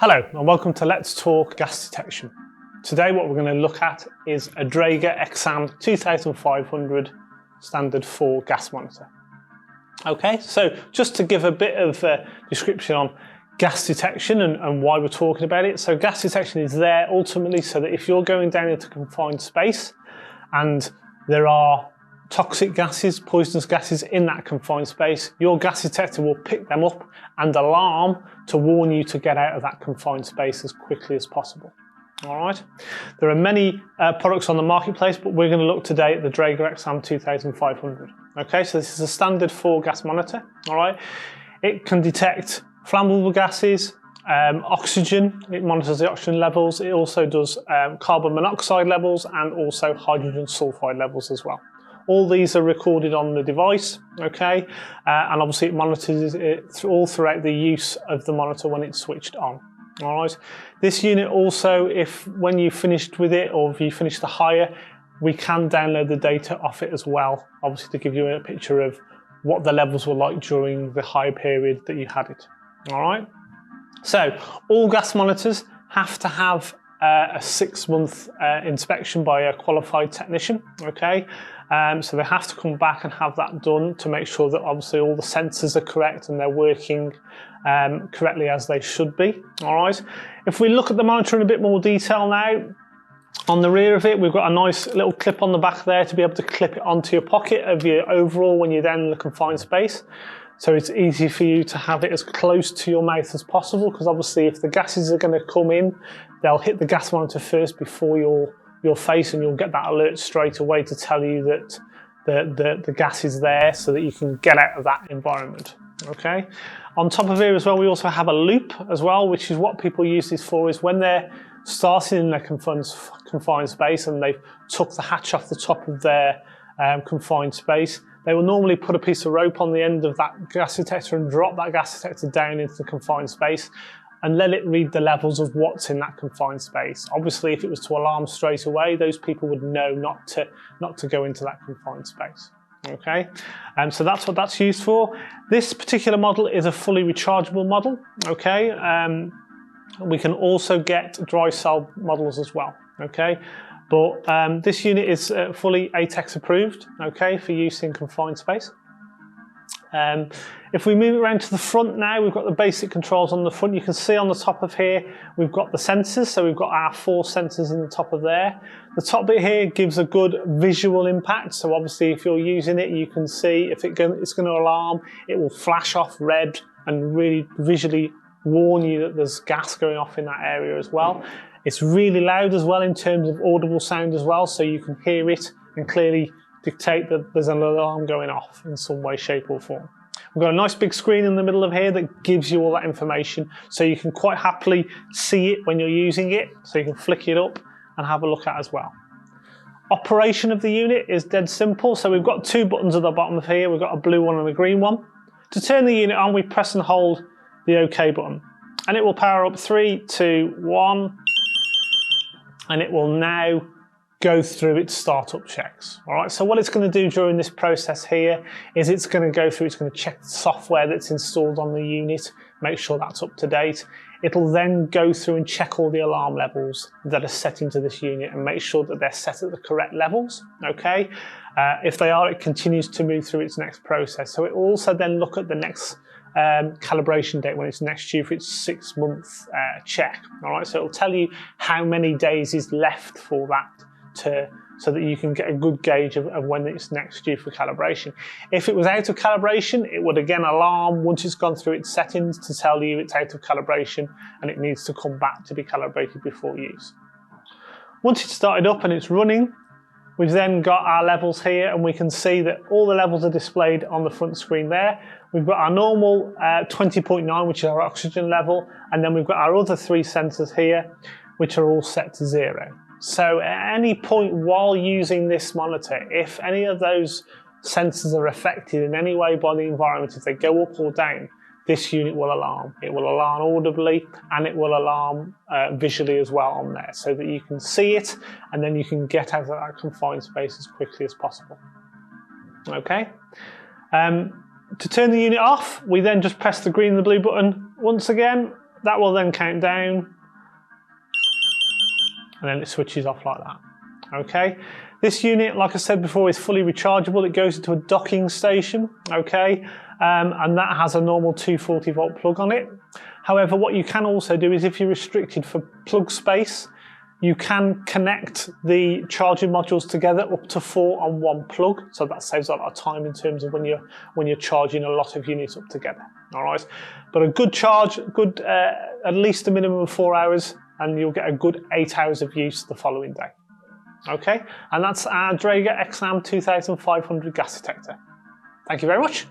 Hello and welcome to Let's Talk Gas Detection. Today what we're going to look at is a Draeger X-am 2500 standard 4 gas monitor. Okay, so just to give a bit of a description on gas detection and why we're talking about it. So gas detection is there ultimately so that if you're going down into confined space and there are toxic gases, poisonous gases in that confined space, your gas detector will pick them up and alarm to warn you to get out of that confined space as quickly as possible. All right. There are many products on the marketplace, but we're going to look today at the Draeger X-am 2500. Okay, so this is a standard 4 gas monitor. All right. It can detect flammable gases, oxygen. It monitors the oxygen levels. It also does carbon monoxide levels and also hydrogen sulfide levels as well. All these are recorded on the device, okay, and obviously it monitors it all throughout the use of the monitor when it's switched on. All right. This unit also, when you finished with it or if you finished the hire, we can download the data off it as well, obviously to give you a picture of what the levels were like during the hire period that you had it. All right. So all gas monitors have to have a 6-month inspection by a qualified technician, okay? So they have to come back and have that done to make sure that obviously all the sensors are correct and they're working correctly as they should be, all right? If we look at the monitor in a bit more detail now, on the rear of it, we've got a nice little clip on the back there to be able to clip it onto your pocket of your overall when you're down in the confined space. So it's easy for you to have it as close to your mouth as possible, because obviously if the gases are going to come in, they'll hit the gas monitor first before your face, and you'll get that alert straight away to tell you that the gas is there so that you can get out of that environment. Okay. On top of here as well, we also have a loop as well, which is what people use this for, is when they're starting in their confined space and they've took the hatch off the top of their confined space. They will normally put a piece of rope on the end of that gas detector and drop that gas detector down into the confined space and let it read the levels of what's in that confined space. Obviously, if it was to alarm straight away, those people would know not to go into that confined space. Okay, so that's what that's used for. This particular model is a fully rechargeable model. Okay, we can also get dry cell models as well. Okay. But this unit is fully ATEX approved, okay, for use in confined space. If we move around to the front now, we've got the basic controls on the front. You can see on the top of here, we've got the sensors. So we've got our 4 sensors in the top of there. The top bit here gives a good visual impact. So obviously if you're using it, you can see if it's going to alarm, it will flash off red and really visually warn you that there's gas going off in that area as well. It's really loud as well in terms of audible sound as well, so you can hear it and clearly dictate that there's an alarm going off in some way, shape or form. We've got a nice big screen in the middle of here that gives you all that information, so you can quite happily see it when you're using it, so you can flick it up and have a look at as well. Operation of the unit is dead simple, so we've got 2 buttons at the bottom of here. We've got a blue one and a green one. To turn the unit on, we press and hold the OK button, and it will power up 3, 2, 1. And it will now go through its startup checks. All right, so what it's going to do during this process here is it's going to go through, it's going to check the software that's installed on the unit, make sure that's up to date. It'll then go through and check all the alarm levels that are set into this unit and make sure that they're set at the correct levels, okay? If they are, it continues to move through its next process. So it will also then look at the next calibration date when it's next due for its 6-month check. All right, so it'll tell you how many days is left for that so that you can get a good gauge of when it's next due for calibration. If it was out of calibration, it would again alarm once it's gone through its settings to tell you it's out of calibration and it needs to come back to be calibrated before use. Once it's started up and it's running, we've then got our levels here and we can see that all the levels are displayed on the front screen there. We've got our normal 20.9, which is our oxygen level, and then we've got our other 3 sensors here, which are all set to 0. So at any point while using this monitor, if any of those sensors are affected in any way by the environment, if they go up or down, this unit will alarm. It will alarm audibly and it will alarm visually as well on there, so that you can see it and then you can get out of that confined space as quickly as possible. Okay. To turn the unit off, we then just press the green and the blue button once again, that will then count down, and then it switches off like that. Okay, this unit, like I said before, is fully rechargeable. It goes into a docking station, okay, and that has a normal 240 volt plug on it. However, what you can also do is if you're restricted for plug space, you can connect the charging modules together up to 4 on one plug. So that saves a lot of time in terms of when you're charging a lot of units up together. All right, but a good charge, at least a minimum of 4 hours, and you'll get a good 8 hours of use the following day. Okay, and that's our Draeger X-am 2500 gas detector. Thank you very much.